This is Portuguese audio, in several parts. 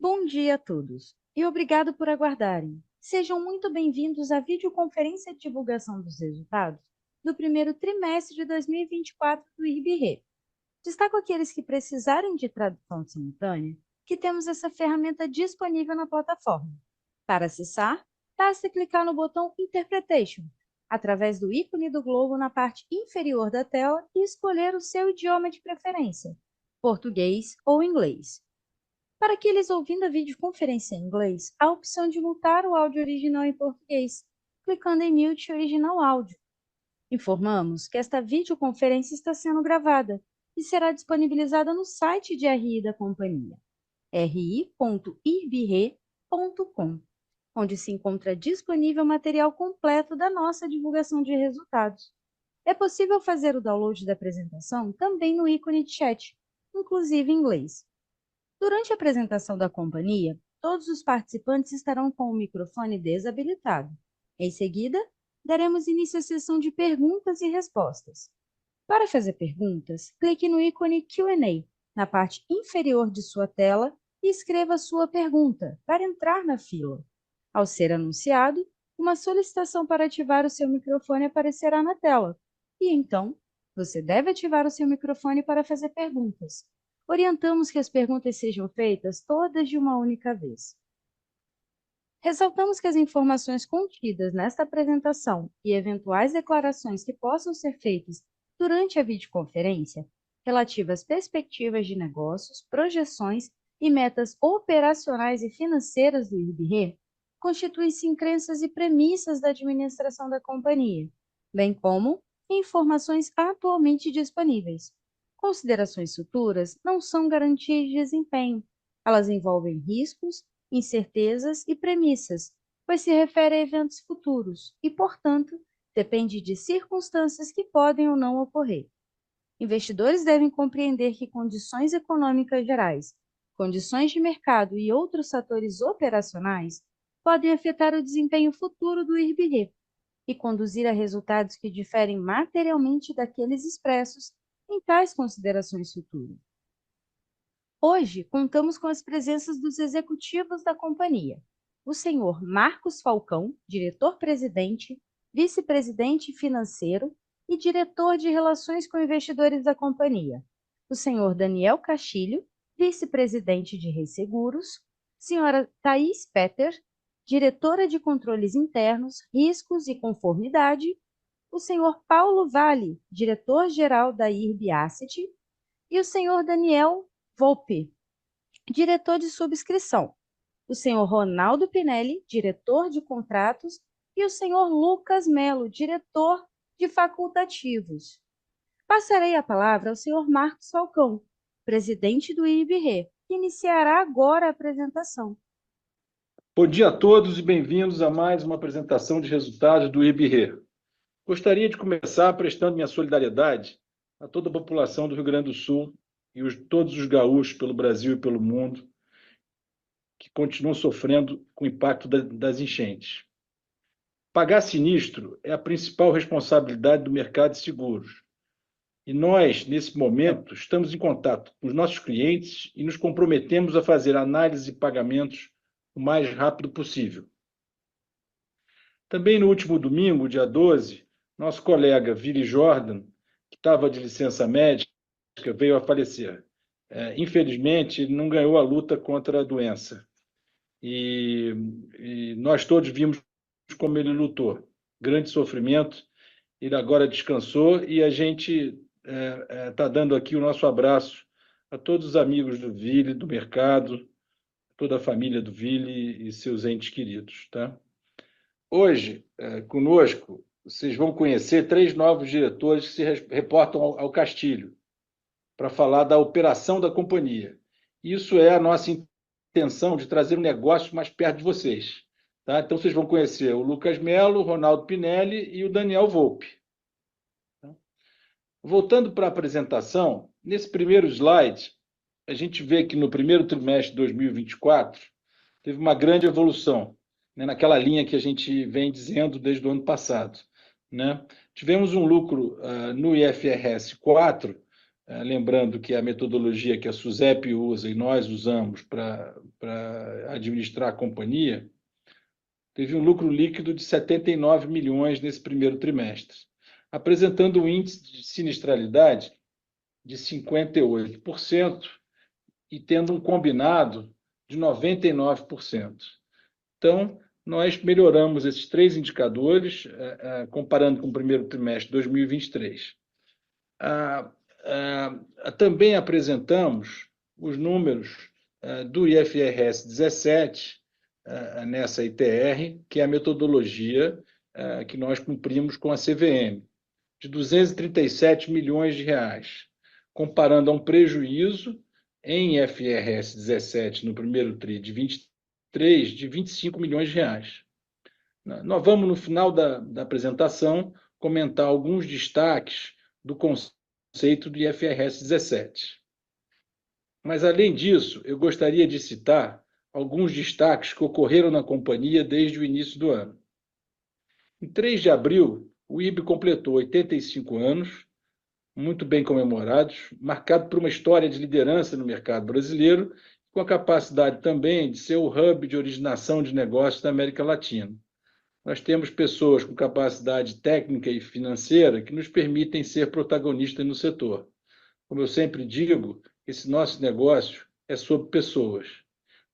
Bom dia a todos e obrigado por aguardarem. Sejam muito bem-vindos à videoconferência de divulgação dos resultados do primeiro trimestre de 2024 do IRB-RE. Destaco aqueles que precisarem de tradução simultânea, que temos essa ferramenta disponível na plataforma. Para acessar, basta clicar no botão Interpretation, através do ícone do globo na parte inferior da tela e escolher o seu idioma de preferência, português ou inglês. Para aqueles ouvindo a videoconferência em inglês, há a opção de mutar o áudio original em português, clicando em Mute Original Áudio. Informamos que esta videoconferência está sendo gravada e será disponibilizada no site de RI da companhia, ri.irbr.com, onde se encontra disponível o material completo da nossa divulgação de resultados. É possível fazer o download da apresentação também no ícone de chat, inclusive em inglês. Durante a apresentação da companhia, todos os participantes estarão com o microfone desabilitado. Em seguida, daremos início à sessão de perguntas e respostas. Para fazer perguntas, clique no ícone Q&A na parte inferior de sua tela e escreva sua pergunta para entrar na fila. Ao ser anunciado, uma solicitação para ativar o seu microfone aparecerá na tela. E então, você deve ativar o seu microfone para fazer perguntas. Orientamos que as perguntas sejam feitas todas de uma única vez. Ressaltamos que as informações contidas nesta apresentação e eventuais declarações que possam ser feitas durante a videoconferência, relativas às perspectivas de negócios, projeções e metas operacionais e financeiras do IRB-RE, constituem-se em crenças e premissas da administração da companhia, bem como informações atualmente disponíveis. Considerações futuras não são garantias de desempenho. Elas envolvem riscos, incertezas e premissas, pois se refere a eventos futuros e, portanto, depende de circunstâncias que podem ou não ocorrer. Investidores devem compreender que condições econômicas gerais, condições de mercado e outros fatores operacionais podem afetar o desempenho futuro do IRB-RE e conduzir a resultados que diferem materialmente daqueles expressos em tais considerações futuras. Hoje, contamos com as presenças dos executivos da companhia: o senhor Marcos Falcão, diretor-presidente, vice-presidente financeiro e diretor de Relações com Investidores da companhia; o senhor Daniel Castilho, vice-presidente de Resseguros; senhora Thais Petter, diretora de Controles Internos, Riscos e Conformidade; o senhor Paulo Vale, diretor-geral da IRB Asset, e o senhor Daniel Volpe, diretor de subscrição; o senhor Ronaldo Pinelli, diretor de contratos, e o senhor Lucas Melo, diretor de facultativos. Passarei a palavra ao senhor Marcos Falcão, presidente do IRB-RE, que iniciará agora a apresentação. Bom dia a todos e bem-vindos a mais uma apresentação de resultados do IRB-RE. Gostaria de começar prestando minha solidariedade a toda a população do Rio Grande do Sul e todos os gaúchos pelo Brasil e pelo mundo que continuam sofrendo com o impacto das enchentes. Pagar sinistro é a principal responsabilidade do mercado de seguros. E nós, nesse momento, estamos em contato com os nossos clientes e nos comprometemos a fazer análise e pagamentos o mais rápido possível. Também no último domingo, dia 12, nosso colega Vili Jordan, que estava de licença médica, veio a falecer. Infelizmente, ele não ganhou a luta contra a doença. E nós todos vimos como ele lutou. Grande sofrimento. Ele agora descansou e a gente está dando aqui o nosso abraço a todos os amigos do Vili, do mercado, toda a família do Vili e seus entes queridos. Tá? Hoje, conosco, vocês vão conhecer 3 novos diretores que se reportam ao Castilho, para falar da operação da companhia. Isso é a nossa intenção de trazer o negócio mais perto de vocês. Tá? Então, vocês vão conhecer o Lucas Melo, o Ronaldo Pinelli e o Daniel Volpe. Tá? Voltando para a apresentação, nesse primeiro slide, a gente vê que no primeiro trimestre de 2024 teve uma grande evolução, né, naquela linha que a gente vem dizendo desde o ano passado. Né? Tivemos um lucro no IFRS 4 lembrando que a metodologia que a SUSEP usa e nós usamos para administrar a companhia, teve um lucro líquido de 79 milhões nesse primeiro trimestre, apresentando um índice de sinistralidade de 58% e tendo um combinado de 99%. Então, nós melhoramos esses 3 indicadores, comparando com o primeiro trimestre de 2023. Também apresentamos os números do IFRS 17 nessa ITR, que é a metodologia que nós cumprimos com a CVM, de 237 milhões de reais, comparando a um prejuízo em IFRS 17 no primeiro TRI de 23 de 25 milhões de reais. Nós vamos, no final da apresentação, comentar alguns destaques do conceito do IFRS 17. Mas, além disso, eu gostaria de citar alguns destaques que ocorreram na companhia desde o início do ano. Em 3 de abril, o IRB completou 85 anos, muito bem comemorados, marcado por uma história de liderança no mercado brasileiro, com a capacidade também de ser o hub de originação de negócios da América Latina. Nós temos pessoas com capacidade técnica e financeira que nos permitem ser protagonistas no setor. Como eu sempre digo, esse nosso negócio é sobre pessoas.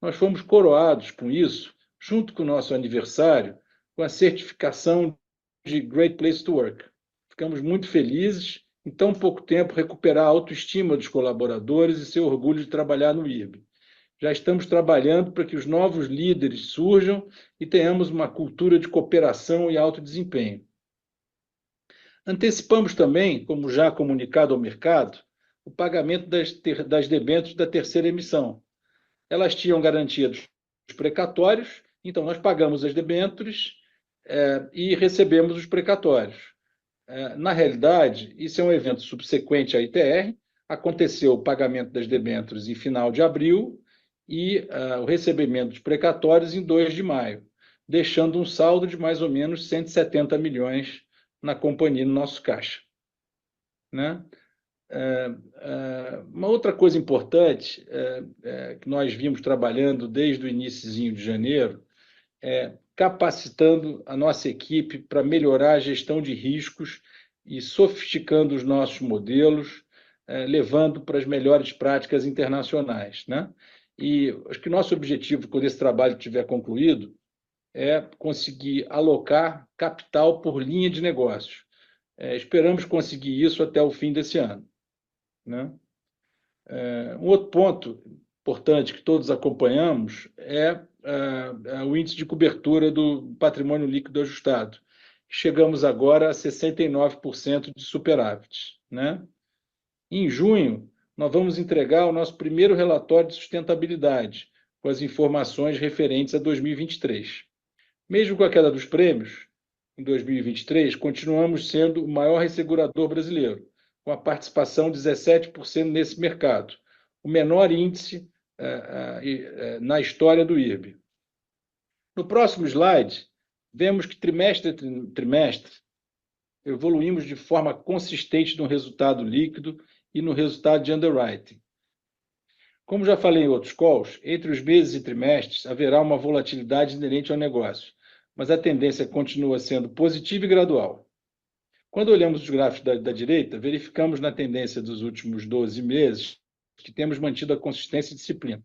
Nós fomos coroados com isso, junto com o nosso aniversário, com a certificação de Great Place to Work. Ficamos muito felizes, em tão pouco tempo, recuperar a autoestima dos colaboradores e seu orgulho de trabalhar no IRB. Já estamos trabalhando para que os novos líderes surjam e tenhamos uma cultura de cooperação e alto desempenho. Antecipamos também, como já comunicado ao mercado, o pagamento das debêntures da terceira emissão. Elas tinham garantia dos precatórios, então nós pagamos as debêntures e recebemos os precatórios. Na realidade, isso é um evento subsequente à ITR, aconteceu o pagamento das debêntures em final de abril e o recebimento dos precatórios em 2 de maio, deixando um saldo de mais ou menos 170 milhões na companhia, no nosso caixa. Né? Uma outra coisa importante que nós vimos trabalhando desde o iniciozinho de janeiro é capacitando a nossa equipe para melhorar a gestão de riscos e sofisticando os nossos modelos, levando para as melhores práticas internacionais. Né? E acho que o nosso objetivo, quando esse trabalho estiver concluído, é conseguir alocar capital por linha de negócios. Esperamos conseguir isso até o fim desse ano. Né? Um outro ponto importante que todos acompanhamos é o índice de cobertura do patrimônio líquido ajustado. Chegamos agora a 69% de superávit. Né? Em junho, nós vamos entregar o nosso primeiro relatório de sustentabilidade, com as informações referentes a 2023. Mesmo com a queda dos prêmios, em 2023, continuamos sendo o maior ressegurador brasileiro, com a participação de 17% nesse mercado, o menor índice na história do IRB. No próximo slide, vemos que trimestre a trimestre evoluímos de forma consistente no resultado líquido e no resultado de underwriting. Como já falei em outros calls, entre os meses e trimestres haverá uma volatilidade inerente ao negócio, mas a tendência continua sendo positiva e gradual. Quando olhamos os gráficos da direita, verificamos na tendência dos últimos 12 meses que temos mantido a consistência e disciplina.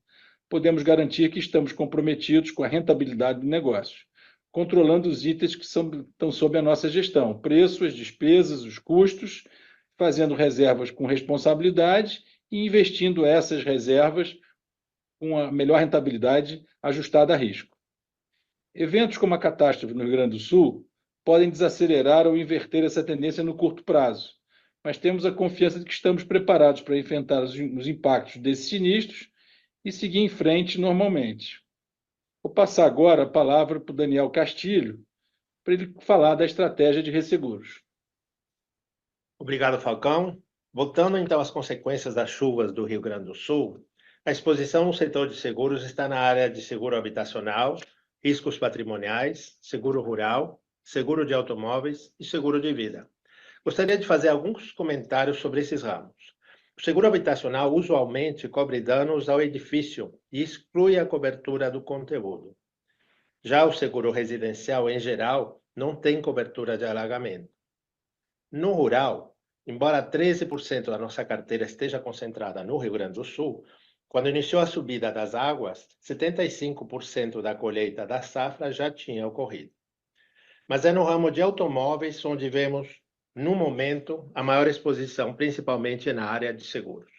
Podemos garantir que estamos comprometidos com a rentabilidade do negócio, controlando os itens que estão sob a nossa gestão, preço, as despesas, os custos, fazendo reservas com responsabilidade e investindo essas reservas com a melhor rentabilidade ajustada a risco. Eventos como a catástrofe no Rio Grande do Sul podem desacelerar ou inverter essa tendência no curto prazo, mas temos a confiança de que estamos preparados para enfrentar os impactos desses sinistros e seguir em frente normalmente. Vou passar agora a palavra para o Daniel Castilho, para ele falar da estratégia de resseguros. Obrigado, Falcão. Voltando então às consequências das chuvas do Rio Grande do Sul, a exposição no setor de seguros está na área de seguro habitacional, riscos patrimoniais, seguro rural, seguro de automóveis e seguro de vida. Gostaria de fazer alguns comentários sobre esses ramos. O seguro habitacional usualmente cobre danos ao edifício e exclui a cobertura do conteúdo. Já o seguro residencial, em geral, não tem cobertura de alagamento. No rural, embora 13% da nossa carteira esteja concentrada no Rio Grande do Sul, quando iniciou a subida das águas, 75% da colheita da safra já tinha ocorrido. Mas é no ramo de automóveis onde vemos, no momento, a maior exposição, principalmente na área de seguros.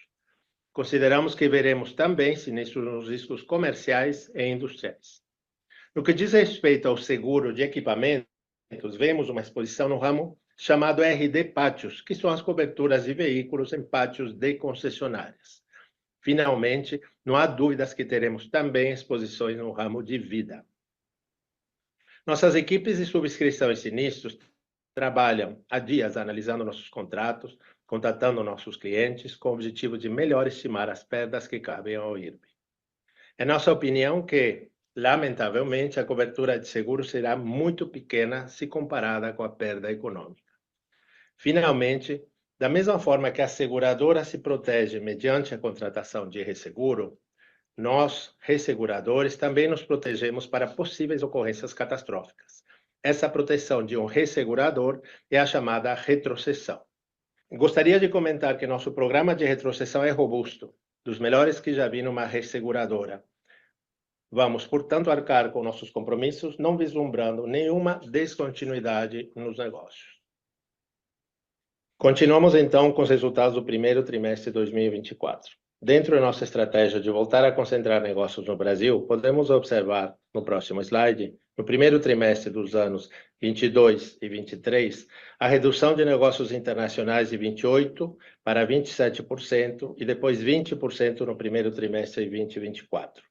Consideramos que veremos também sinistros nos riscos comerciais e industriais. No que diz respeito ao seguro de equipamentos, vemos uma exposição no ramo chamado RD Pátios, que são as coberturas de veículos em pátios de concessionárias. Finalmente, não há dúvidas que teremos também exposições no ramo de vida. Nossas equipes de subscrição e sinistros trabalham há dias analisando nossos contratos, contatando nossos clientes com o objetivo de melhor estimar as perdas que cabem ao IRB. É nossa opinião que, lamentavelmente, a cobertura de seguro será muito pequena se comparada com a perda econômica. Finalmente, da mesma forma que a seguradora se protege mediante a contratação de resseguro, nós, resseguradores, também nos protegemos para possíveis ocorrências catastróficas. Essa proteção de um ressegurador é a chamada retrocessão. Gostaria de comentar que nosso programa de retrocessão é robusto, dos melhores que já vi numa resseguradora. Vamos, portanto, arcar com nossos compromissos, não vislumbrando nenhuma descontinuidade nos negócios. Continuamos, então, com os resultados do primeiro trimestre de 2024. Dentro da nossa estratégia de voltar a concentrar negócios no Brasil, podemos observar, no próximo slide, no primeiro trimestre dos anos 22 e 23, a redução de negócios internacionais de 28% para 27% e depois 20% no primeiro trimestre de 2024.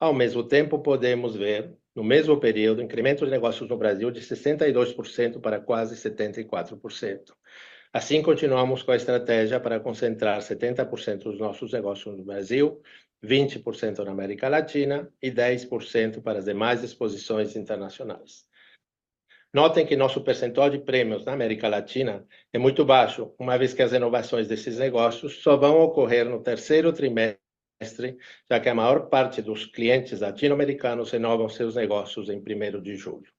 Ao mesmo tempo, podemos ver, no mesmo período, incremento de negócios no Brasil de 62% para quase 74%. Assim, continuamos com a estratégia para concentrar 70% dos nossos negócios no Brasil, 20% na América Latina e 10% para as demais exposições internacionais. Notem que nosso percentual de prêmios na América Latina é muito baixo, uma vez que as renovações desses negócios só vão ocorrer no terceiro trimestre, já que a maior parte dos clientes latino-americanos renovam seus negócios em 1º de julho.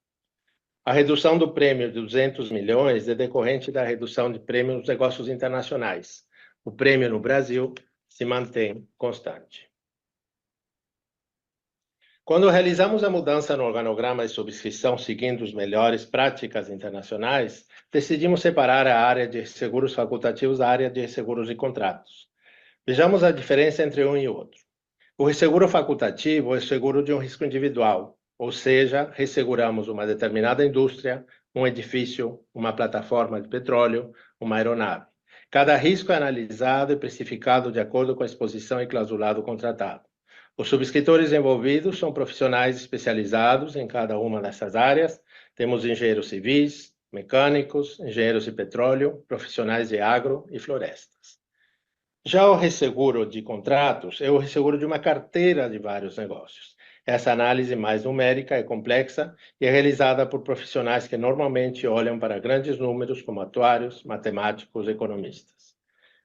A redução do prêmio de 200 milhões é decorrente da redução de prêmio nos negócios internacionais. O prêmio no Brasil se mantém constante. Quando realizamos a mudança no organograma de subscrição seguindo as melhores práticas internacionais, decidimos separar a área de seguros facultativos da área de seguros e contratos. Vejamos a diferença entre um e outro. O resseguro facultativo é o seguro de um risco individual, ou seja, resseguramos uma determinada indústria, um edifício, uma plataforma de petróleo, uma aeronave. Cada risco é analisado e precificado de acordo com a exposição e clausulado contratado. Os subscritores envolvidos são profissionais especializados em cada uma dessas áreas. Temos engenheiros civis, mecânicos, engenheiros de petróleo, profissionais de agro e florestas. Já o resseguro de contratos é o resseguro de uma carteira de vários negócios. Essa análise mais numérica é complexa e é realizada por profissionais que normalmente olham para grandes números como atuários, matemáticos, economistas.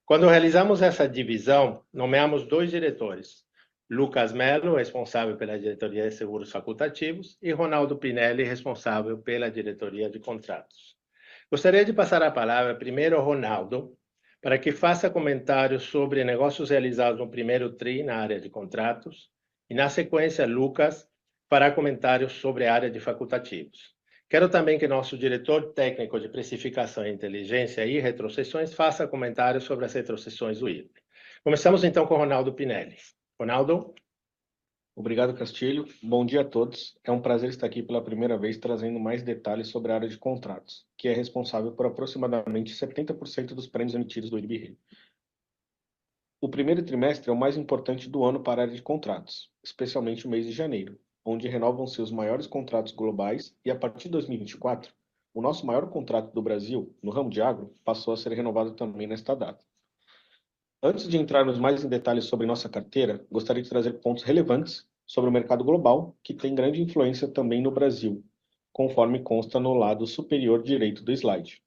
Quando realizamos essa divisão, nomeamos 2 diretores, Lucas Melo, responsável pela diretoria de seguros facultativos, e Ronaldo Pinelli, responsável pela diretoria de contratos. Gostaria de passar a palavra primeiro ao Ronaldo, para que faça comentários sobre negócios realizados no primeiro TRI na área de contratos, e na sequência, Lucas fará comentários sobre a área de facultativos. Quero também que nosso diretor técnico de precificação e inteligência e retrocessões faça comentários sobre as retrocessões do IRB. Começamos então com Ronaldo Pinelli. Ronaldo? Obrigado, Castilho. Bom dia a todos. É um prazer estar aqui pela primeira vez trazendo mais detalhes sobre a área de contratos, que é responsável por aproximadamente 70% dos prêmios emitidos do IRB. O primeiro trimestre é o mais importante do ano para a área de contratos, especialmente o mês de janeiro, onde renovam-se os maiores contratos globais e, a partir de 2024, o nosso maior contrato do Brasil, no ramo de agro, passou a ser renovado também nesta data. Antes de entrarmos mais em detalhes sobre nossa carteira, gostaria de trazer pontos relevantes sobre o mercado global, que tem grande influência também no Brasil, conforme consta no lado superior direito do slide.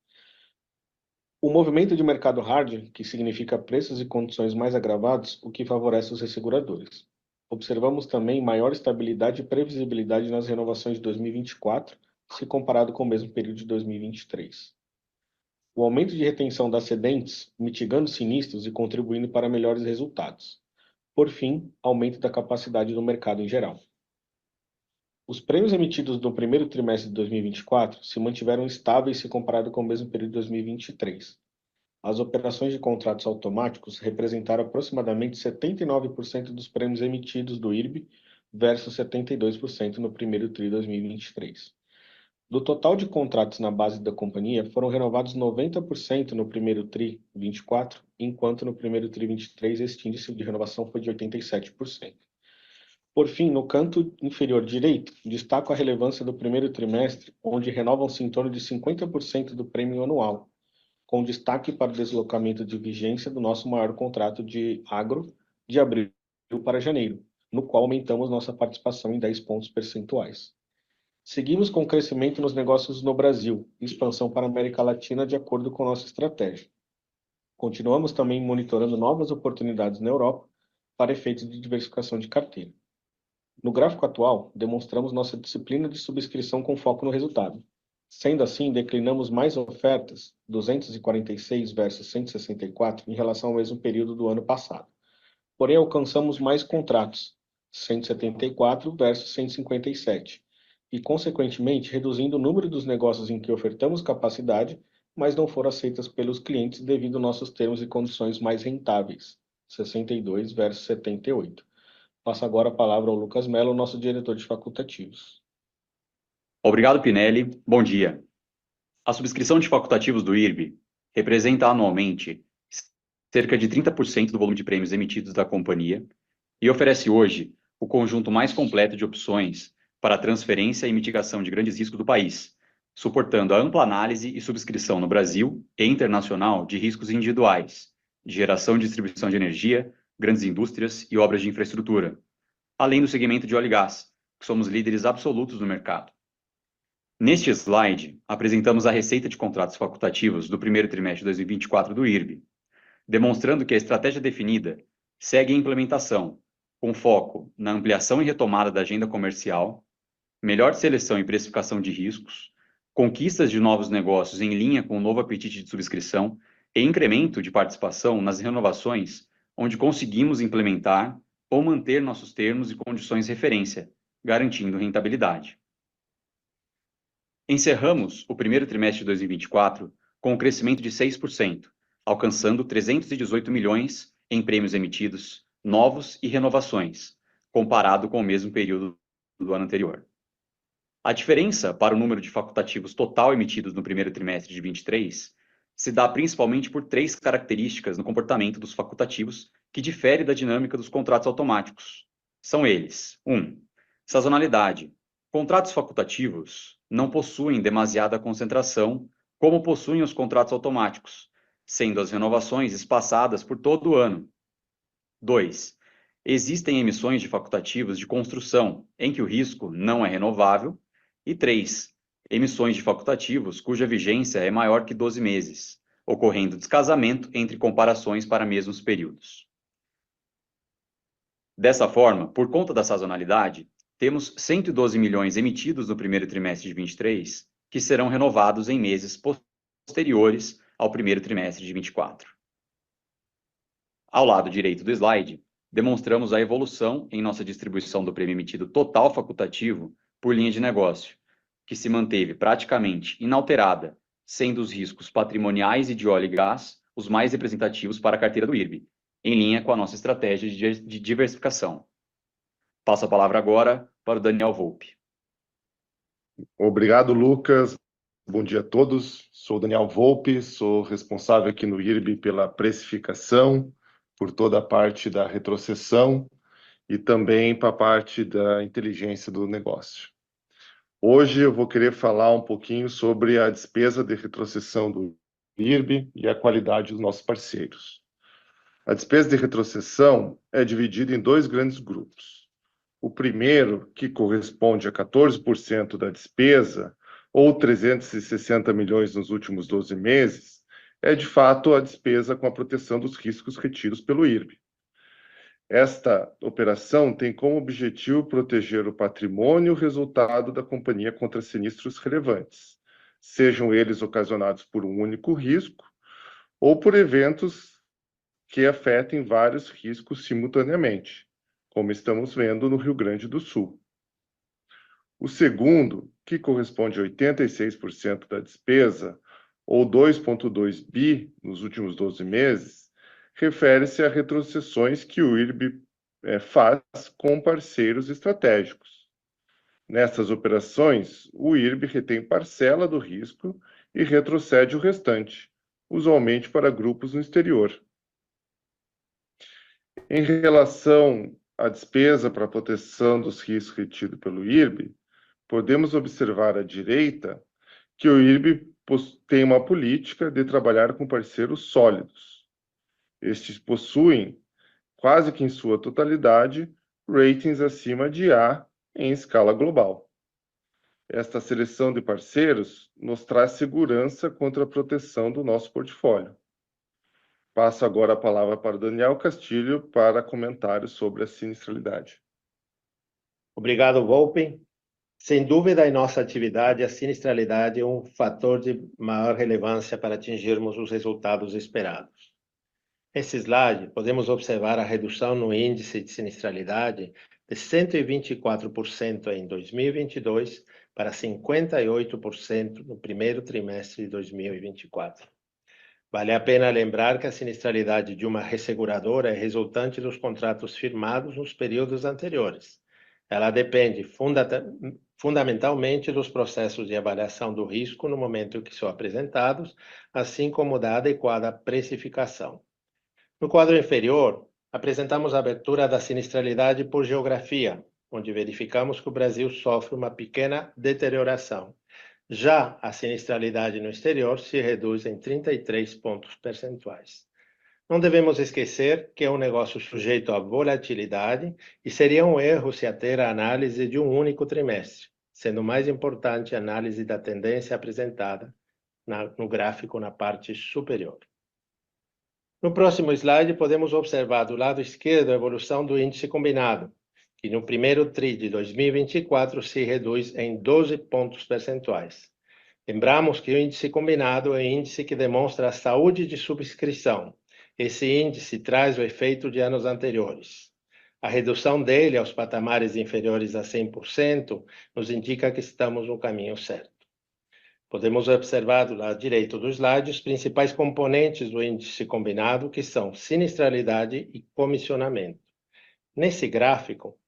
O movimento de mercado hard, que significa preços e condições mais agravados, o que favorece os resseguradores. Observamos também maior estabilidade e previsibilidade nas renovações de 2024, se comparado com o mesmo período de 2023. O aumento de retenção das cedentes, mitigando sinistros e contribuindo para melhores resultados. Por fim, aumento da capacidade do mercado em geral. Os prêmios emitidos no primeiro trimestre de 2024 se mantiveram estáveis se comparado com o mesmo período de 2023. As operações de contratos automáticos representaram aproximadamente 79% dos prêmios emitidos do IRB versus 72% no primeiro TRI 2023. Do total de contratos na base da companhia, foram renovados 90% no primeiro TRI 24, enquanto no primeiro TRI 23 este índice de renovação foi de 87%. Por fim, no canto inferior direito, destaco a relevância do primeiro trimestre, onde renovam-se em torno de 50% do prêmio anual, com destaque para o deslocamento de vigência do nosso maior contrato de agro de abril para janeiro, no qual aumentamos nossa participação em 10 pontos percentuais. Seguimos com crescimento nos negócios no Brasil e expansão para a América Latina de acordo com nossa estratégia. Continuamos também monitorando novas oportunidades na Europa para efeitos de diversificação de carteira. No gráfico atual, demonstramos nossa disciplina de subscrição com foco no resultado. Sendo assim, declinamos mais ofertas, 246 versus 164, em relação ao mesmo período do ano passado. Porém, alcançamos mais contratos, 174 versus 157, e, consequentemente, reduzindo o número dos negócios em que ofertamos capacidade, mas não foram aceitas pelos clientes devido aos nossos termos e condições mais rentáveis, 62 versus 78. Passo agora a palavra ao Lucas Mello, nosso diretor de facultativos. Obrigado, Pinelli. Bom dia. A subscrição de facultativos do IRB representa anualmente cerca de 30% do volume de prêmios emitidos da companhia e oferece hoje o conjunto mais completo de opções para a transferência e mitigação de grandes riscos do país, suportando a ampla análise e subscrição no Brasil e internacional de riscos individuais, de geração e distribuição de energia, grandes indústrias e obras de infraestrutura, além do segmento de óleo e gás, que somos líderes absolutos no mercado. Neste slide, apresentamos a receita de contratos facultativos do primeiro trimestre de 2024 do IRB, demonstrando que a estratégia definida segue em implementação, com foco na ampliação e retomada da agenda comercial, melhor seleção e precificação de riscos, conquistas de novos negócios em linha com o novo apetite de subscrição e incremento de participação nas renovações, onde conseguimos implementar ou manter nossos termos e condições de referência, garantindo rentabilidade. Encerramos o primeiro trimestre de 2024 com um crescimento de 6%, alcançando 318 milhões em prêmios emitidos, novos e renovações, comparado com o mesmo período do ano anterior. A diferença para o número de facultativos total emitidos no primeiro trimestre de 2023 se dá principalmente por 3 características no comportamento dos facultativos que difere da dinâmica dos contratos automáticos. São eles: 1. Sazonalidade. Contratos facultativos não possuem demasiada concentração, como possuem os contratos automáticos, sendo as renovações espaçadas por todo o ano. 2. Existem emissões de facultativos de construção, em que o risco não é renovável. E 3. Emissões de facultativos cuja vigência é maior que 12 meses, ocorrendo descasamento entre comparações para mesmos períodos. Dessa forma, por conta da sazonalidade, temos 112 milhões emitidos no primeiro trimestre de 2023, que serão renovados em meses posteriores ao primeiro trimestre de 2024. Ao lado direito do slide, demonstramos a evolução em nossa distribuição do prêmio emitido total facultativo por linha de negócio, que se manteve praticamente inalterada, sendo os riscos patrimoniais e de óleo e gás os mais representativos para a carteira do IRB, em linha com a nossa estratégia de diversificação. Passo a palavra agora para o Daniel Volpi. Obrigado, Lucas. Bom dia a todos. Sou o Daniel Volpi, sou responsável aqui no IRB pela precificação, por toda a parte da retrocessão e também para a parte da inteligência do negócio. Hoje eu vou querer falar um pouquinho sobre a despesa de retrocessão do IRB e a qualidade dos nossos parceiros. A despesa de retrocessão é dividida em 2 grandes grupos. O primeiro, que corresponde a 14% da despesa, ou 360 milhões nos últimos 12 meses, é, de fato, a despesa com a proteção dos riscos retidos pelo IRB. Esta operação tem como objetivo proteger o patrimônio resultado da companhia contra sinistros relevantes, sejam eles ocasionados por um único risco ou por eventos que afetem vários riscos simultaneamente, como estamos vendo no Rio Grande do Sul. O segundo, que corresponde a 86% da despesa, ou 2,2 bi nos últimos 12 meses, refere-se a retrocessões que o IRB faz com parceiros estratégicos. Nessas operações, o IRB retém parcela do risco e retrocede o restante, usualmente para grupos no exterior. Em relação à despesa para a proteção dos riscos retido pelo IRB, podemos observar à direita que o IRB tem uma política de trabalhar com parceiros sólidos. Estes possuem, quase que em sua totalidade, ratings acima de A em escala global. Esta seleção de parceiros nos traz segurança contra a proteção do nosso portfólio. Passo agora a palavra para o Daniel Castilho para comentários sobre a sinistralidade. Obrigado, Volpe. Sem dúvida, em nossa atividade, a sinistralidade é um fator de maior relevância para atingirmos os resultados esperados. Nesse slide, podemos observar a redução no índice de sinistralidade de 124% em 2022 para 58% no primeiro trimestre de 2024. Vale a pena lembrar que a sinistralidade de uma resseguradora é resultante dos contratos firmados nos períodos anteriores. Ela depende fundamentalmente dos processos de avaliação do risco no momento em que são apresentados, assim como da adequada precificação. No quadro inferior, apresentamos a abertura da sinistralidade por geografia, onde verificamos que o Brasil sofre uma pequena deterioração. Já a sinistralidade no exterior se reduz em 33 pontos percentuais. Não devemos esquecer que é um negócio sujeito à volatilidade e seria um erro se ater à análise de um único trimestre, sendo mais importante a análise da tendência apresentada no gráfico na parte superior. No próximo slide, podemos observar do lado esquerdo a evolução do índice combinado, que no primeiro TRI de 2024 se reduz em 12 pontos percentuais. Lembramos que o índice combinado é o índice que demonstra a saúde de subscrição. Esse índice traz o efeito de anos anteriores. A redução dele aos patamares inferiores a 100% nos indica que estamos no caminho certo. Podemos observar do lado direito do slide os principais componentes do índice combinado, que são sinistralidade e comissionamento. Nesse gráfico,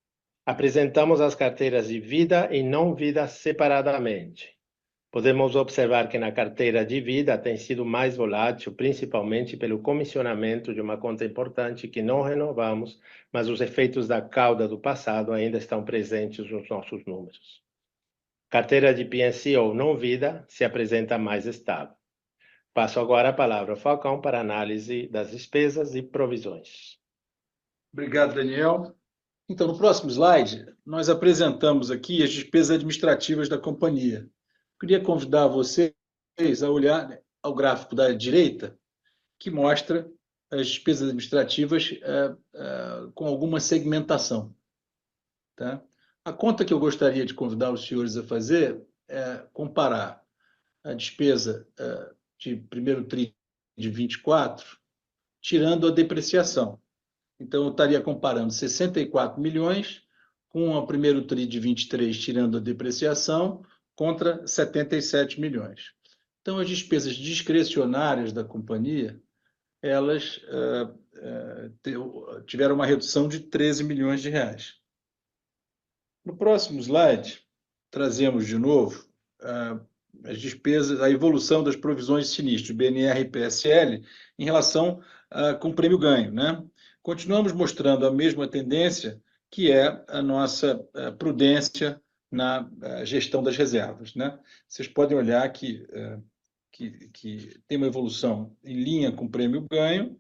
apresentamos as carteiras de vida e não vida separadamente. Podemos observar que na carteira de vida tem sido mais volátil, principalmente pelo comissionamento de uma conta importante que não renovamos, mas os efeitos da cauda do passado ainda estão presentes nos nossos números. Carteira de P&C ou não vida se apresenta mais estável. Passo agora a palavra ao Falcão para análise das despesas e provisões. Obrigado, Daniel. Então, no próximo slide, nós apresentamos aqui as despesas administrativas da companhia. Queria convidar vocês a olhar ao gráfico da direita, que mostra as despesas administrativas com alguma segmentação. Tá? A conta que eu gostaria de convidar os senhores a fazer é comparar a despesa de primeiro TRI de 24, tirando a depreciação. Então, eu estaria comparando 64 milhões com o primeiro TRI de 23, tirando a depreciação, contra 77 milhões. Então, as despesas discricionárias da companhia, elas tiveram uma redução de 13 milhões de reais. No próximo slide, trazemos de novo as despesas, a evolução das provisões de sinistro, BNR e PSL, em relação com o prêmio ganho, né? Continuamos mostrando a mesma tendência, que é a nossa prudência na gestão das reservas, né? Vocês podem olhar que tem uma evolução em linha com o prêmio ganho,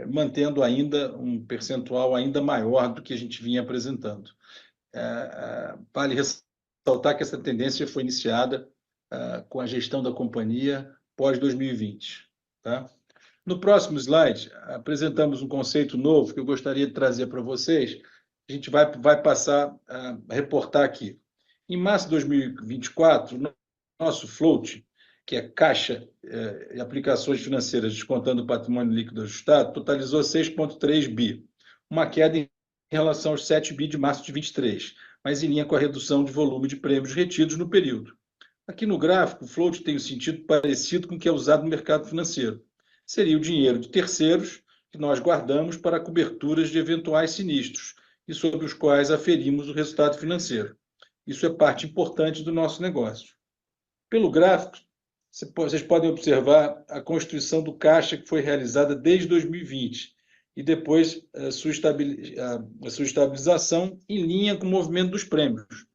mantendo ainda um percentual ainda maior do que a gente vinha apresentando. Vale ressaltar que essa tendência foi iniciada com a gestão da companhia pós-2020. Tá? No próximo slide, apresentamos um conceito novo que eu gostaria de trazer para vocês. A gente vai passar a reportar aqui. Em março de 2024, nosso float, que é caixa e aplicações financeiras descontando o patrimônio líquido ajustado, totalizou 6,3 bi, uma queda em relação aos 7 bi de março de 2023, mas em linha com a redução de volume de prêmios retidos no período. Aqui no gráfico, o float tem um sentido parecido com o que é usado no mercado financeiro. Seria o dinheiro de terceiros que nós guardamos para coberturas de eventuais sinistros e sobre os quais aferimos o resultado financeiro. Isso é parte importante do nosso negócio. Pelo gráfico, vocês podem observar a constituição do caixa que foi realizada desde 2020 e depois a sua estabilização em linha com o movimento dos prêmios.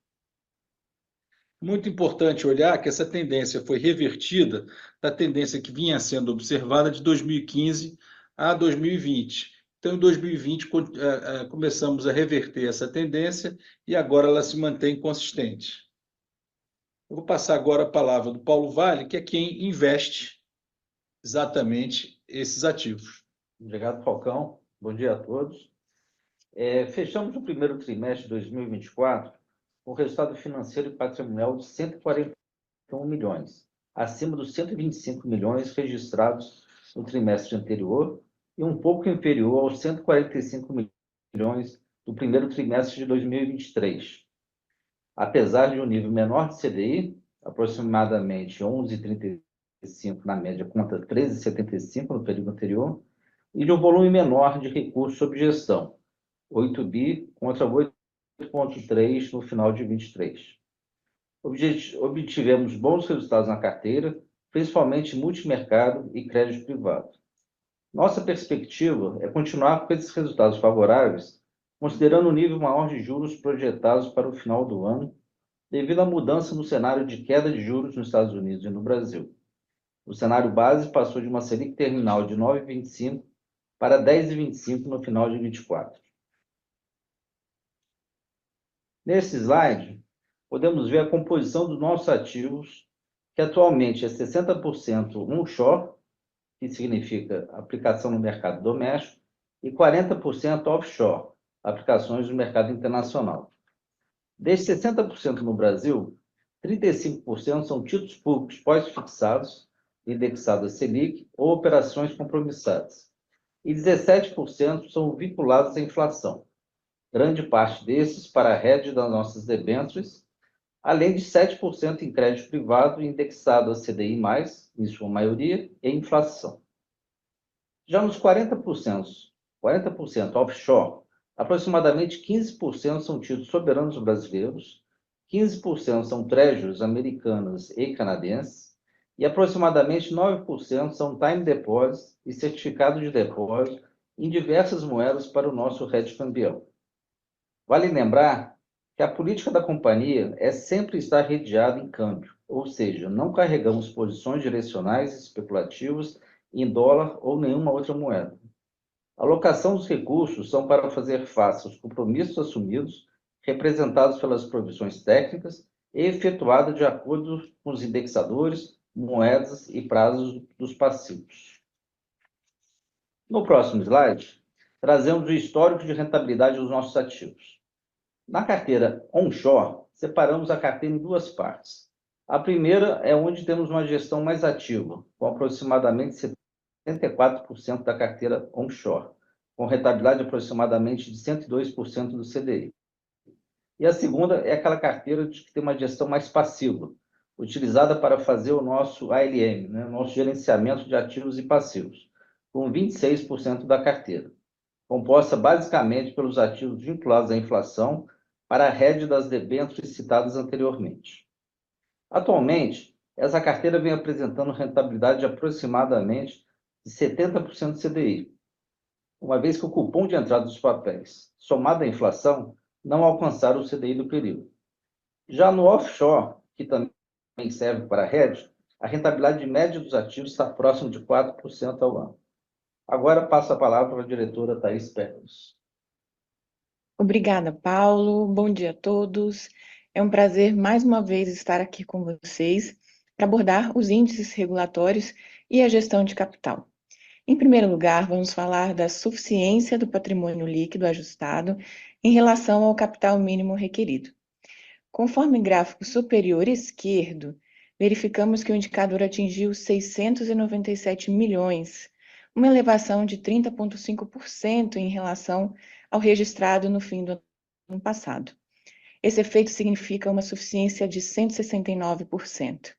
Muito importante olhar que essa tendência foi revertida da tendência que vinha sendo observada de 2015 a 2020. Então, em 2020, começamos a reverter essa tendência e agora ela se mantém consistente. Eu vou passar agora a palavra do Paulo Vale, que é quem investe exatamente esses ativos. Obrigado, Falcão. Bom dia a todos. Fechamos o primeiro trimestre de 2024 com resultado financeiro e patrimonial de 141 milhões, acima dos 125 milhões registrados no trimestre anterior e um pouco inferior aos 145 milhões do primeiro trimestre de 2023. Apesar de um nível menor de CDI, aproximadamente 11,35 na média contra 13,75 no período anterior, e de um volume menor de recursos sob gestão, 8 bi contra 8,3 no final de 23. Obtivemos bons resultados na carteira, principalmente multimercado e crédito privado. Nossa perspectiva é continuar com esses resultados favoráveis, considerando o nível maior de juros projetados para o final do ano, devido à mudança no cenário de queda de juros nos Estados Unidos e no Brasil. O cenário base passou de uma Selic terminal de 9,25 para 10,25 no final de 24. Nesse slide, podemos ver a composição dos nossos ativos, que atualmente é 60% onshore, que significa aplicação no mercado doméstico, e 40% offshore, aplicações no mercado internacional. Desses 60% no Brasil, 35% são títulos públicos pós-fixados, indexados a Selic ou operações compromissadas, e 17% são vinculados à inflação. Grande parte desses para a hedge das nossas debêntures, além de 7% em crédito privado indexado a CDI+, em sua maioria, e inflação. Já nos 40% offshore, aproximadamente 15% são títulos soberanos brasileiros, 15% são treasuries americanas e canadenses, e aproximadamente 9% são time deposits e certificados de depósito em diversas moedas para o nosso hedge cambial. Vale lembrar que a política da companhia é sempre estar redeada em câmbio, ou seja, não carregamos posições direcionais e especulativas em dólar ou nenhuma outra moeda. A alocação dos recursos são para fazer face aos compromissos assumidos, representados pelas provisões técnicas e efetuada de acordo com os indexadores, moedas e prazos dos passivos. No próximo slide, trazemos o histórico de rentabilidade dos nossos ativos. Na carteira onshore, separamos a carteira em duas partes. A primeira é onde temos uma gestão mais ativa, com aproximadamente 74% da carteira onshore, com rentabilidade de aproximadamente de 102% do CDI. E a segunda é aquela carteira que tem uma gestão mais passiva, utilizada para fazer o nosso ALM, né, nosso gerenciamento de ativos e passivos, com 26% da carteira, composta basicamente pelos ativos vinculados à inflação para a hedge das debêntures citadas anteriormente. Atualmente, essa carteira vem apresentando rentabilidade de aproximadamente de 70% do CDI, uma vez que o cupom de entrada dos papéis, somado à inflação, não alcançaram o CDI do período. Já no offshore, que também serve para hedge, a rentabilidade média dos ativos está próximo de 4% ao ano. Agora passo a palavra para a diretora Thaís Pérez. Obrigada, Paulo. Bom dia a todos. É um prazer mais uma vez estar aqui com vocês para abordar os índices regulatórios e a gestão de capital. Em primeiro lugar, vamos falar da suficiência do patrimônio líquido ajustado em relação ao capital mínimo requerido. Conforme o gráfico superior esquerdo, verificamos que o indicador atingiu 697 milhões, uma elevação de 30,5% em relação ao registrado no fim do ano passado. Esse efeito significa uma suficiência de 169%.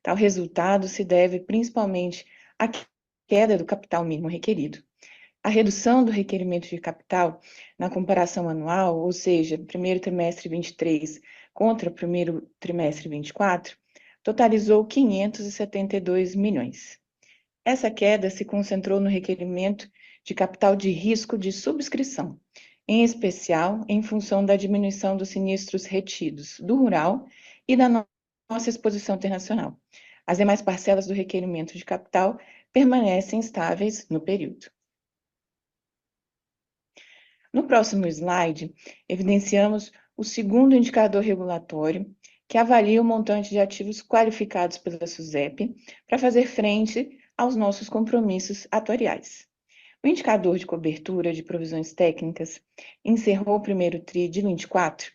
Tal resultado se deve principalmente à queda do capital mínimo requerido. A redução do requerimento de capital na comparação anual, ou seja, primeiro trimestre 23 contra primeiro trimestre 24, totalizou 572 milhões. Essa queda se concentrou no requerimento de capital de risco de subscrição, em especial em função da diminuição dos sinistros retidos do rural e da nossa exposição internacional. As demais parcelas do requerimento de capital permanecem estáveis no período. No próximo slide, evidenciamos o segundo indicador regulatório, que avalia o montante de ativos qualificados pela SUSEP para fazer frente aos nossos compromissos atuariais. O indicador de cobertura de provisões técnicas encerrou o primeiro TRI de 24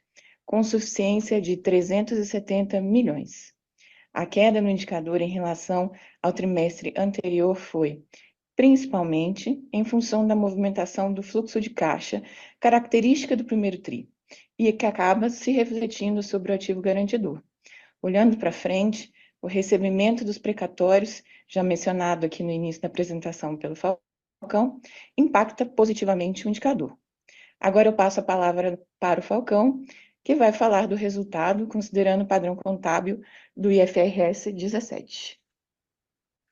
com suficiência de 370 milhões. A queda no indicador em relação ao trimestre anterior foi, principalmente, em função da movimentação do fluxo de caixa, característica do primeiro TRI, e que acaba se refletindo sobre o ativo garantidor. Olhando para frente, o recebimento dos precatórios, já mencionado aqui no início da apresentação pelo Falcão, impacta positivamente o indicador. Agora eu passo a palavra para o Falcão, que vai falar do resultado, considerando o padrão contábil do IFRS 17.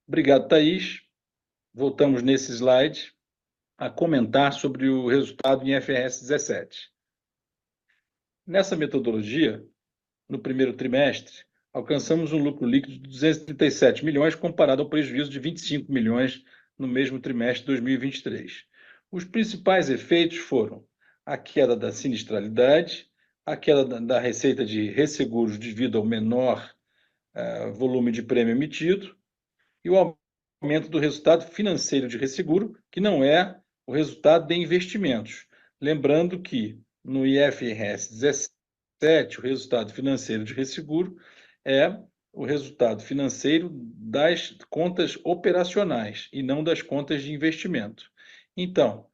Obrigado, Thaís. Voltamos nesse slide a comentar sobre o resultado em IFRS 17. Nessa metodologia, no primeiro trimestre, alcançamos um lucro líquido de 237 milhões, comparado ao prejuízo de 25 milhões no mesmo trimestre de 2023. Os principais efeitos foram a queda da sinistralidade, a queda da receita de resseguros devido ao menor volume de prêmio emitido e o aumento do resultado financeiro de resseguro, que não é o resultado de investimentos. Lembrando que no IFRS 17, o resultado financeiro de resseguro é o resultado financeiro das contas operacionais e não das contas de investimento. Então,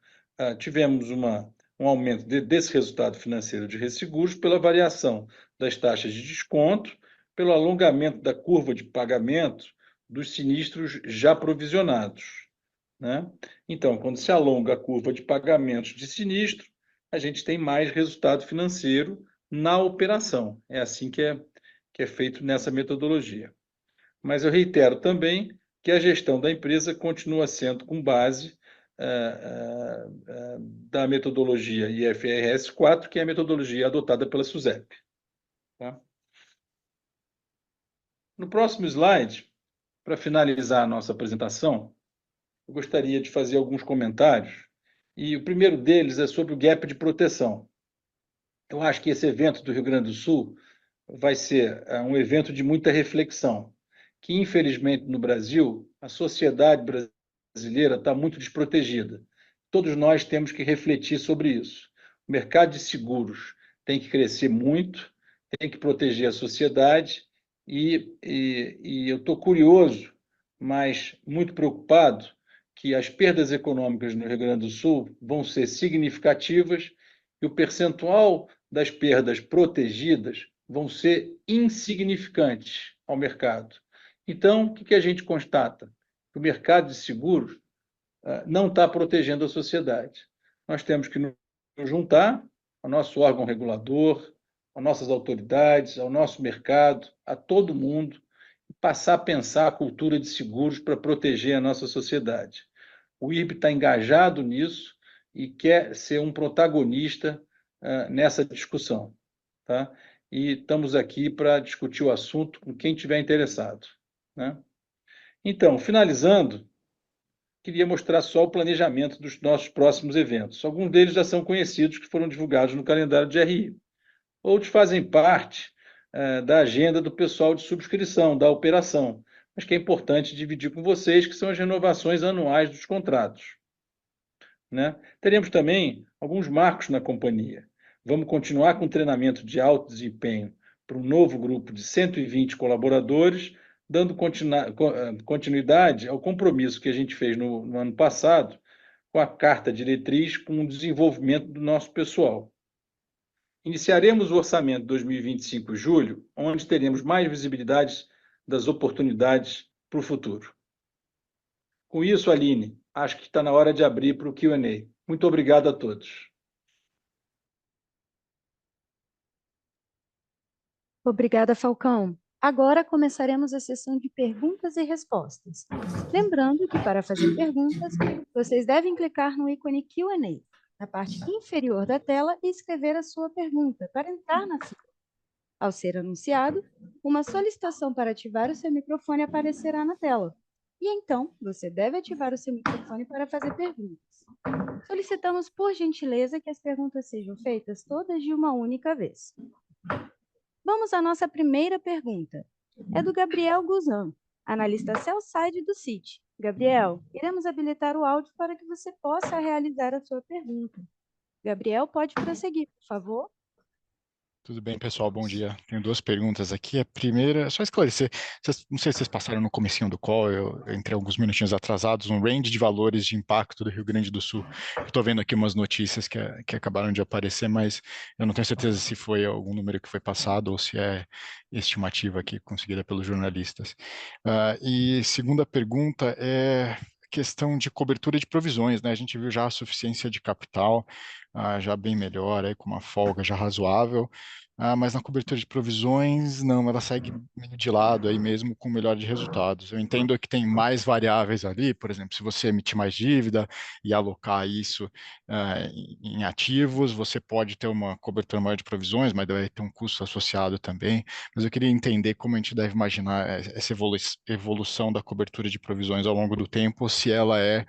tivemos um aumento desse resultado financeiro de resseguros pela variação das taxas de desconto, pelo alongamento da curva de pagamento dos sinistros já provisionados, né? Então, quando se alonga a curva de pagamentos de sinistro, a gente tem mais resultado financeiro na operação. É assim que é feito nessa metodologia. Mas eu reitero também que a gestão da empresa continua sendo com base da metodologia IFRS 4, que é a metodologia adotada pela SUSEP. Tá? No próximo slide, para finalizar a nossa apresentação, eu gostaria de fazer alguns comentários, e o primeiro deles é sobre o gap de proteção. Eu acho que esse evento do Rio Grande do Sul vai ser um evento de muita reflexão, que, infelizmente, no Brasil, a sociedade brasileira está muito desprotegida. Todos nós temos que refletir sobre isso. O mercado de seguros tem que crescer muito, tem que proteger a sociedade, e eu estou curioso, mas muito preocupado, que as perdas econômicas no Rio Grande do Sul vão ser significativas e o percentual das perdas protegidas vão ser insignificantes ao mercado. Então, o que a gente constata? O mercado de seguros não está protegendo a sociedade. Nós temos que nos juntar ao nosso órgão regulador, às nossas autoridades, ao nosso mercado, a todo mundo, e passar a pensar a cultura de seguros para proteger a nossa sociedade. O IRB está engajado nisso e quer ser um protagonista nessa discussão. Tá? E estamos aqui para discutir o assunto com quem estiver interessado, né? Então, finalizando, queria mostrar só o planejamento dos nossos próximos eventos. Alguns deles já são conhecidos, que foram divulgados no calendário de RI. Outros fazem parte da agenda do pessoal de subscrição, da operação, mas que é importante dividir com vocês, que são as renovações anuais dos contratos. Né? Teremos também alguns marcos na companhia. Vamos continuar com o treinamento de alto desempenho para um novo grupo de 120 colaboradores, dando continuidade ao compromisso que a gente fez no ano passado com a carta diretriz com o desenvolvimento do nosso pessoal. Iniciaremos o orçamento 2025 em julho, onde teremos mais visibilidade das oportunidades para o futuro. Com isso, Aline, acho que está na hora de abrir para o Q&A. Muito obrigado a todos. Obrigada, Falcão. Agora começaremos a sessão de perguntas e respostas. Lembrando que para fazer perguntas, vocês devem clicar no ícone Q&A na parte inferior da tela e escrever a sua pergunta para entrar na fila. Ao ser anunciado, uma solicitação para ativar o seu microfone aparecerá na tela. E então, você deve ativar o seu microfone para fazer perguntas. Solicitamos, por gentileza, que as perguntas sejam feitas todas de uma única vez. Vamos à nossa primeira pergunta. É do Gabriel Guzan, analista sell-side do Citi. Gabriel, iremos habilitar o áudio para que você possa realizar a sua pergunta. Gabriel, pode prosseguir, por favor. Tudo bem, pessoal? Bom dia. Tenho duas perguntas aqui. A primeira, só esclarecer, não sei se vocês passaram no comecinho do call, eu entrei alguns minutinhos atrasados, um range de valores de impacto do Rio Grande do Sul. Eu estou vendo aqui umas notícias que acabaram de aparecer, mas eu não tenho certeza se foi algum número que foi passado ou se é estimativa aqui conseguida pelos jornalistas. E segunda pergunta é questão de cobertura de provisões, né? A gente viu já a suficiência de capital, já bem melhor, aí, com uma folga já razoável, mas na cobertura de provisões, não, ela segue meio de lado aí mesmo com melhor de resultados. Eu entendo que tem mais variáveis ali, por exemplo, se você emitir mais dívida e alocar isso em ativos, você pode ter uma cobertura maior de provisões, mas deve ter um custo associado também. Mas eu queria entender como a gente deve imaginar essa evolução da cobertura de provisões ao longo do tempo, se ela é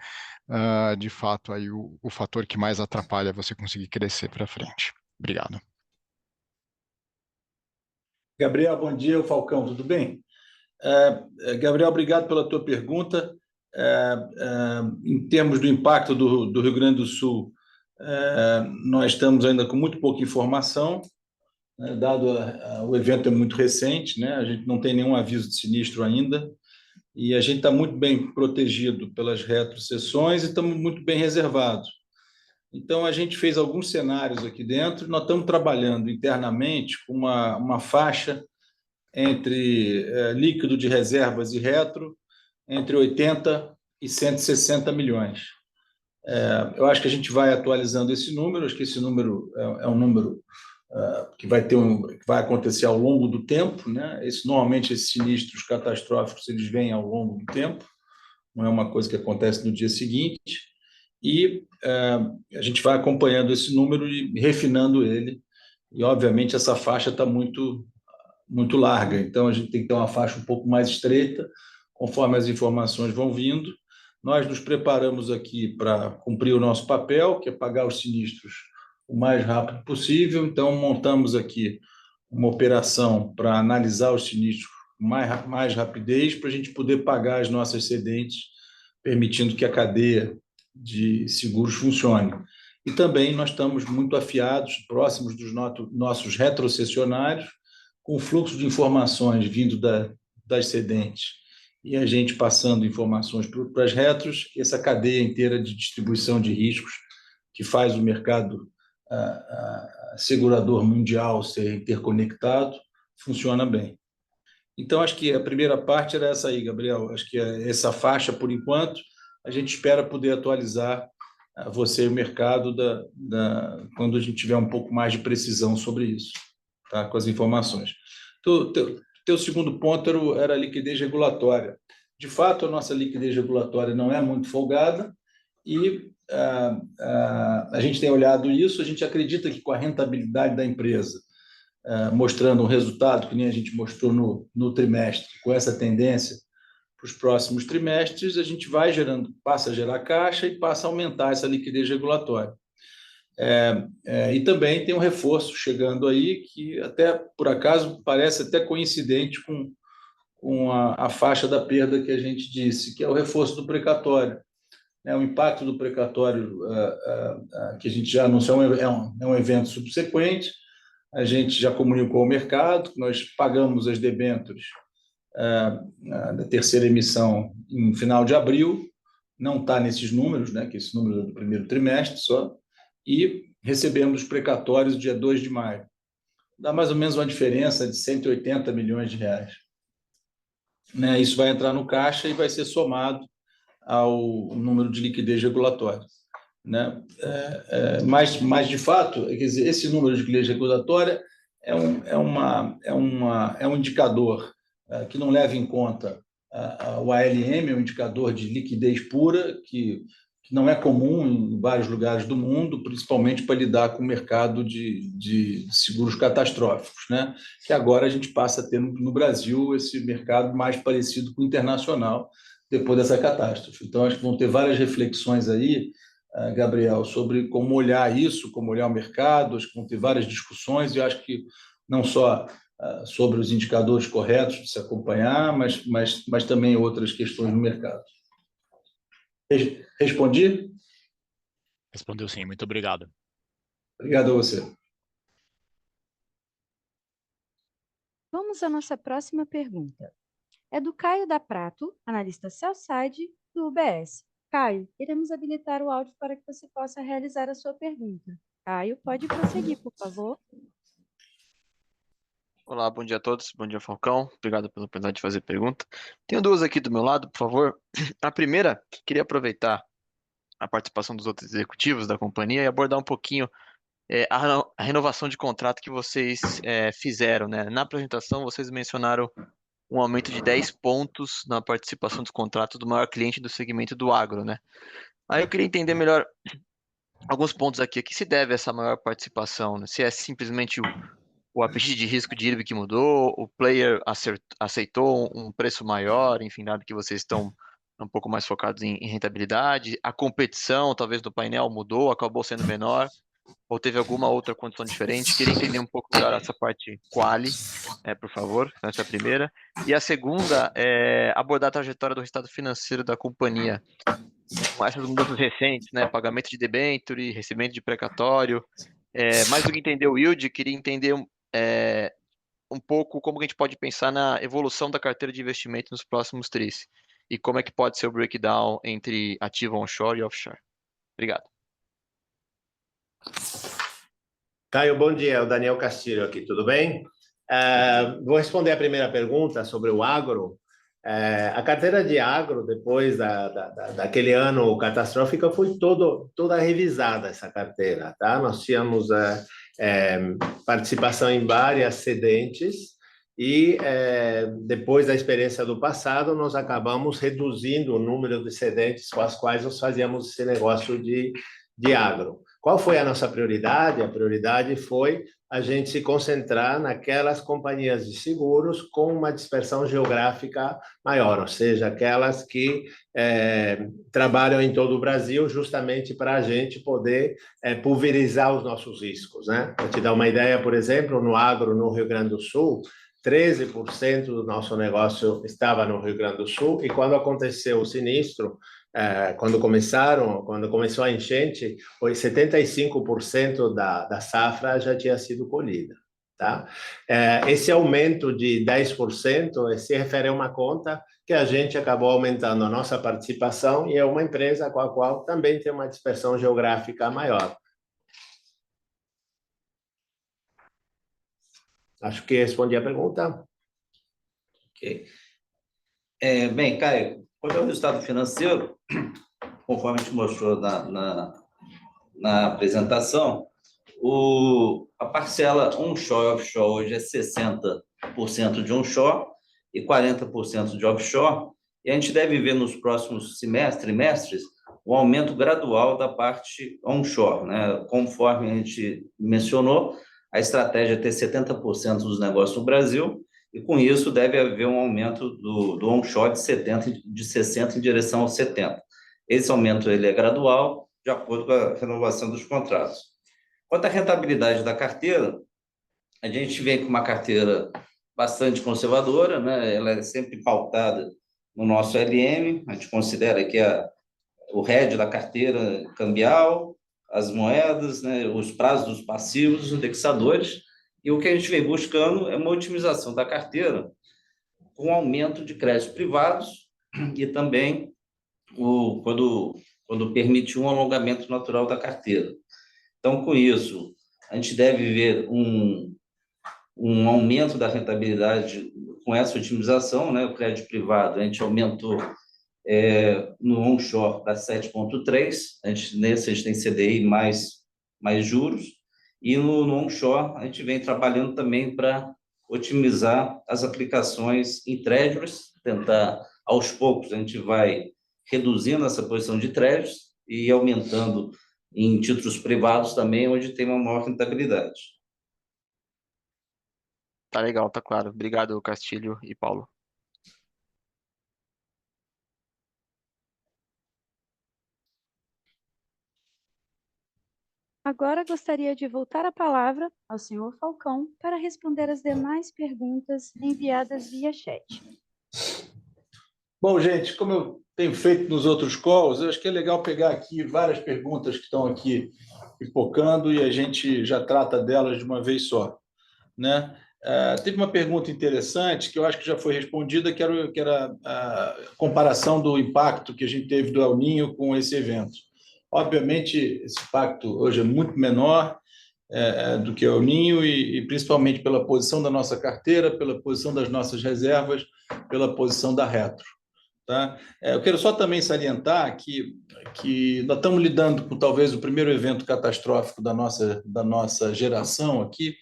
de fato aí o fator que mais atrapalha você conseguir crescer para frente. Obrigado. Gabriel, bom dia, o Falcão, tudo bem? Gabriel, obrigado pela tua pergunta. Em termos do impacto do Rio Grande do Sul, nós estamos ainda com muito pouca informação, né, dado o evento é muito recente, né, a gente não tem nenhum aviso de sinistro ainda, e a gente está muito bem protegido pelas retrocessões e estamos muito bem reservados. Então, a gente fez alguns cenários aqui dentro, nós estamos trabalhando internamente com uma faixa entre líquido de reservas e retro, entre 80 e 160 milhões. Eu acho que a gente vai atualizando esse número, acho que esse número é um número que vai acontecer ao longo do tempo, né? Normalmente, esses sinistros catastróficos eles vêm ao longo do tempo, não é uma coisa que acontece no dia seguinte, e a gente vai acompanhando esse número e refinando ele, e, obviamente, essa faixa está muito, muito larga, então a gente tem que ter uma faixa um pouco mais estreita, conforme as informações vão vindo. Nós nos preparamos aqui para cumprir o nosso papel, que é pagar os sinistros o mais rápido possível, então montamos aqui uma operação para analisar os sinistros com mais rapidez, para a gente poder pagar as nossas cedentes, permitindo que a cadeia de seguros funcione. E também nós estamos muito afiados, próximos dos nossos retrocessionários, com o fluxo de informações vindo das cedentes e a gente passando informações para as retros, essa cadeia inteira de distribuição de riscos que faz o mercado segurador mundial ser interconectado, funciona bem. Então, acho que a primeira parte era essa aí, Gabriel. Acho que essa faixa, por enquanto, a gente espera poder atualizar você e o mercado quando a gente tiver um pouco mais de precisão sobre isso, tá? Com as informações. Teu segundo ponto era a liquidez regulatória. De fato, a nossa liquidez regulatória não é muito folgada e a gente tem olhado isso, a gente acredita que com a rentabilidade da empresa, mostrando um resultado que nem a gente mostrou no trimestre, com essa tendência para os próximos trimestres, a gente passa a gerar caixa e passa a aumentar essa liquidez regulatória. E também tem um reforço chegando aí, que até, por acaso, parece até coincidente com a faixa da perda que a gente disse, que é o reforço do precatório. O impacto do precatório que a gente já anunciou é um evento subsequente. A gente já comunicou ao mercado que nós pagamos as debêntures da terceira emissão em final de abril, não está nesses números, que esse número é do primeiro trimestre só, e recebemos os precatórios dia 2 de maio. Dá mais ou menos uma diferença de 180 milhões de reais. Isso vai entrar no caixa e vai ser somado ao número de liquidez regulatória. Mas, de fato, quer dizer, esse número de liquidez regulatória é um indicador que não leva em conta o ALM, é um indicador de liquidez pura, que não é comum em vários lugares do mundo, principalmente para lidar com o mercado de seguros catastróficos, que agora a gente passa a ter no Brasil esse mercado mais parecido com o internacional, depois dessa catástrofe. Então, acho que vão ter várias reflexões aí, Gabriel, sobre como olhar isso, como olhar o mercado, acho que vão ter várias discussões, e acho que não só sobre os indicadores corretos de se acompanhar, mas também outras questões no mercado. Respondi? Respondeu sim, muito obrigado. Obrigado a você. Vamos à nossa próxima pergunta. É do Caio da Prato, analista sell-side do UBS. Caio, iremos habilitar o áudio para que você possa realizar a sua pergunta. Caio, pode prosseguir, por favor. Olá, bom dia a todos. Bom dia, Falcão. Obrigado pela oportunidade de fazer pergunta. Tenho duas aqui do meu lado, por favor. A primeira, queria aproveitar a participação dos outros executivos da companhia e abordar um pouquinho a renovação de contrato que vocês fizeram, Na apresentação, vocês mencionaram um aumento de 10 pontos na participação dos contratos do maior cliente do segmento do agro, Aí eu queria entender melhor alguns pontos aqui. A que se deve essa maior participação, Se é simplesmente o apetite de risco de IRB que mudou, o player aceitou um preço maior, enfim, dado que vocês estão um pouco mais focados em rentabilidade, a competição, talvez, do painel mudou, acabou sendo menor, ou teve alguma outra condição diferente? Queria entender um pouco melhor essa parte quali, por favor, essa é a primeira. E a segunda é abordar a trajetória do resultado financeiro da companhia, com essas mudanças recentes, pagamento de debenture, recebimento de precatório. Mais do que entender o yield, queria entender um pouco como que a gente pode pensar na evolução da carteira de investimento nos próximos tris e como é que pode ser o breakdown entre ativo onshore e offshore. Obrigado. Caio, bom dia. É o Daniel Castilho aqui, tudo bem? Vou responder a primeira pergunta sobre o agro. A carteira de agro, depois daquele ano catastrófico, foi toda revisada, essa carteira. Nós tínhamos participação em várias cedentes e, depois da experiência do passado, nós acabamos reduzindo o número de cedentes com as quais nós fazíamos esse negócio de agro. Qual foi a nossa prioridade? A prioridade foi a gente se concentrar naquelas companhias de seguros com uma dispersão geográfica maior, ou seja, aquelas que trabalham em todo o Brasil, justamente para a gente poder pulverizar os nossos riscos. Para te dar uma ideia, por exemplo, no agro no Rio Grande do Sul, 13% do nosso negócio estava no Rio Grande do Sul, e quando aconteceu o sinistro, quando começou a enchente, foi 75% da safra já tinha sido colhida. Esse aumento de 10% se refere a uma conta que a gente acabou aumentando a nossa participação, e é uma empresa com a qual também tem uma dispersão geográfica maior. Acho que respondi a pergunta. Ok. Bem, Caio, qual é o resultado financeiro? Conforme a gente mostrou na apresentação, a parcela onshore e offshore hoje é 60% de onshore e 40% de offshore, e a gente deve ver nos próximos trimestres um aumento gradual da parte onshore, Conforme a gente mencionou, a estratégia é ter 70% dos negócios no Brasil, e com isso deve haver um aumento do onshore de 60% em direção aos 70%. Esse aumento ele é gradual, de acordo com a renovação dos contratos. Quanto à rentabilidade da carteira, a gente vem com uma carteira bastante conservadora, né? Ela é sempre pautada no nosso LM, a gente considera que o hedge da carteira cambial, as moedas, né? Os prazos dos passivos, os indexadores, e o que a gente vem buscando é uma otimização da carteira com aumento de créditos privados e também quando permite um alongamento natural da carteira. Então, com isso, a gente deve ver um aumento da rentabilidade com essa otimização, né? O crédito privado, a gente aumentou no onshore para 7,3, nesse a gente tem CDI mais juros, e no onshore a gente vem trabalhando também para otimizar as aplicações em treasuries, tentar, aos poucos, a gente vai reduzindo essa posição de treasuries e aumentando em títulos privados também, onde tem uma maior rentabilidade. Tá legal, tá claro. Obrigado, Castilho e Paulo. Agora gostaria de voltar a palavra ao senhor Falcão para responder as demais perguntas enviadas via chat. Bom, gente, como eu tenho feito nos outros calls, eu acho que é legal pegar aqui várias perguntas que estão aqui pipocando e a gente já trata delas de uma vez só, né? Teve uma pergunta interessante que eu acho que já foi respondida, que era a comparação do impacto que a gente teve do El Niño com esse evento. Obviamente, esse impacto hoje é muito menor do que o El Niño e principalmente pela posição da nossa carteira, pela posição das nossas reservas, pela posição da Retro. Tá? Eu quero só também salientar que nós estamos lidando com talvez o primeiro evento catastrófico da nossa geração aqui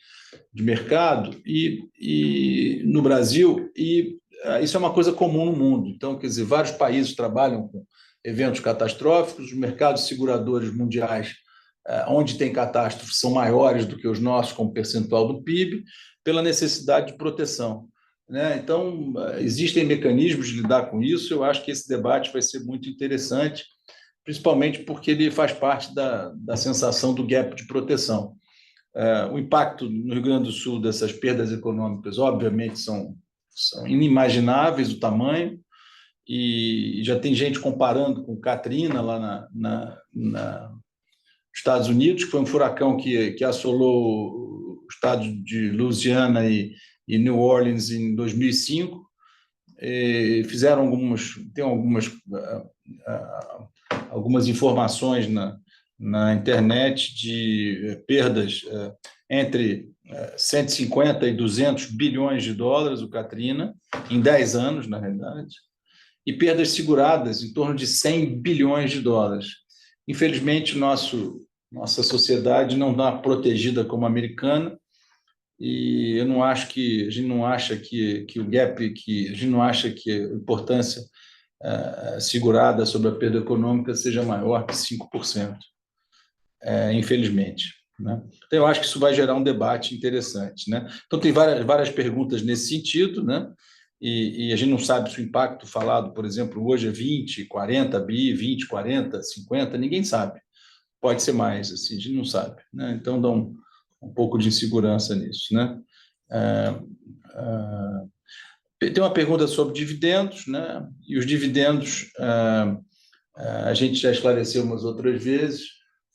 de mercado e no Brasil, e isso é uma coisa comum no mundo. Então, quer dizer, vários países trabalham com eventos catastróficos, os mercados seguradores mundiais, onde tem catástrofes, são maiores do que os nossos como percentual do PIB, pela necessidade de proteção, né? Então, existem mecanismos de lidar com isso. Eu acho que esse debate vai ser muito interessante, principalmente porque ele faz parte da sensação do gap de proteção. O impacto no Rio Grande do Sul dessas perdas econômicas, obviamente, são inimagináveis o tamanho, e já tem gente comparando com Katrina lá nos Estados Unidos, que foi um furacão que assolou o estado de Louisiana e New Orleans em 2005. Fizeram tem algumas informações na internet de perdas entre 150 e 200 bilhões de dólares, o Katrina, em 10 anos, na realidade, e perdas seguradas em torno de 100 bilhões de dólares. Infelizmente, nossa sociedade não está protegida como a americana, e a gente não acha que o gap, a gente não acha que a importância segurada sobre a perda econômica seja maior que 5%, infelizmente, né? Então, eu acho que isso vai gerar um debate interessante, né? Então, tem várias perguntas nesse sentido, né? E a gente não sabe se o impacto falado, por exemplo, hoje é 20, 40 bi, 20, 40, 50, ninguém sabe. Pode ser mais, assim, a gente não sabe, né? Então, dá um pouco de insegurança nisso, né? Tem uma pergunta sobre dividendos, né? E os dividendos, a gente já esclareceu umas outras vezes,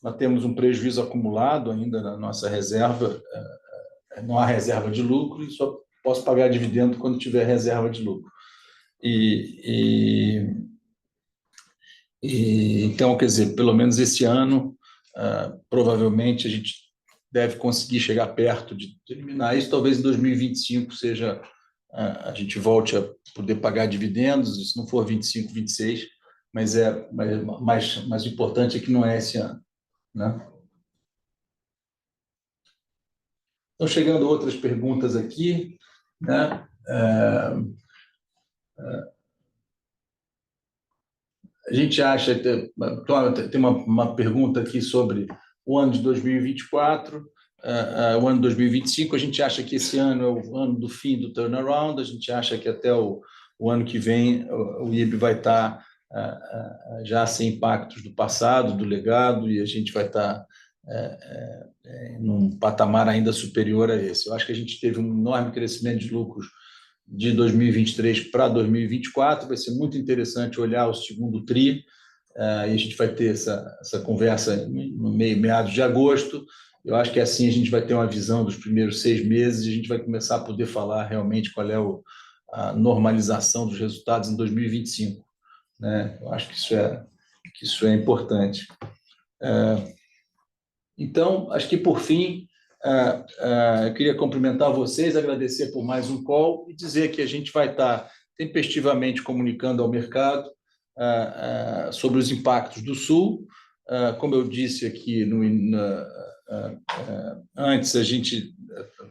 nós temos um prejuízo acumulado ainda na nossa reserva, não há reserva de lucro, e só posso pagar dividendo quando tiver reserva de lucro. Então, quer dizer, pelo menos esse ano, provavelmente a gente deve conseguir chegar perto de eliminar isso. Talvez em 2025 a gente volte a poder pagar dividendos, se não for 25, 26, mas o importante é que não é esse ano, né? Estão chegando outras perguntas aqui, né? A gente acha que tem uma pergunta aqui sobre o ano de 2024, o ano de 2025. A gente acha que esse ano é o ano do fim do turnaround. A gente acha que até o ano que vem o IRB vai estar já sem impactos do passado, do legado, e a gente vai estar num patamar ainda superior a esse. Eu acho que a gente teve um enorme crescimento de lucros de 2023 para 2024, vai ser muito interessante olhar o segundo TRI, e a gente vai ter essa conversa no meados de agosto. Eu acho que assim a gente vai ter uma visão dos primeiros 6 meses e a gente vai começar a poder falar realmente qual é a normalização dos resultados em 2025. Né? Eu acho que isso é importante. Então, acho que, por fim, eu queria cumprimentar vocês, agradecer por mais um call e dizer que a gente vai estar tempestivamente comunicando ao mercado sobre os impactos do Sul. Como eu disse aqui antes, a gente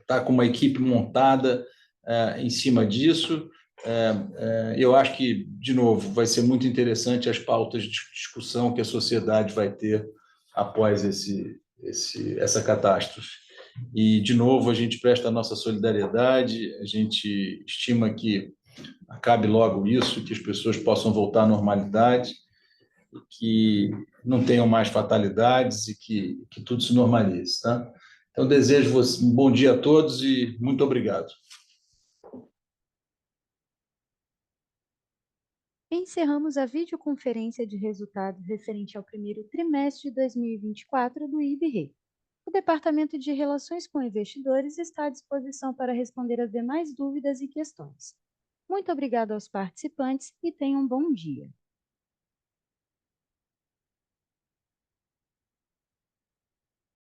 está com uma equipe montada em cima disso. Eu acho que, de novo, vai ser muito interessante as pautas de discussão que a sociedade vai ter após essa catástrofe. E, de novo, a gente presta a nossa solidariedade, a gente estima que acabe logo isso, que as pessoas possam voltar à normalidade, que não tenham mais fatalidades e que tudo se normalize. Tá? Então, desejo um bom dia a todos e muito obrigado. Encerramos a videoconferência de resultados referente ao primeiro trimestre de 2024 do IBRE. O Departamento de Relações com Investidores está à disposição para responder as demais dúvidas e questões. Muito obrigado aos participantes e tenham um bom dia.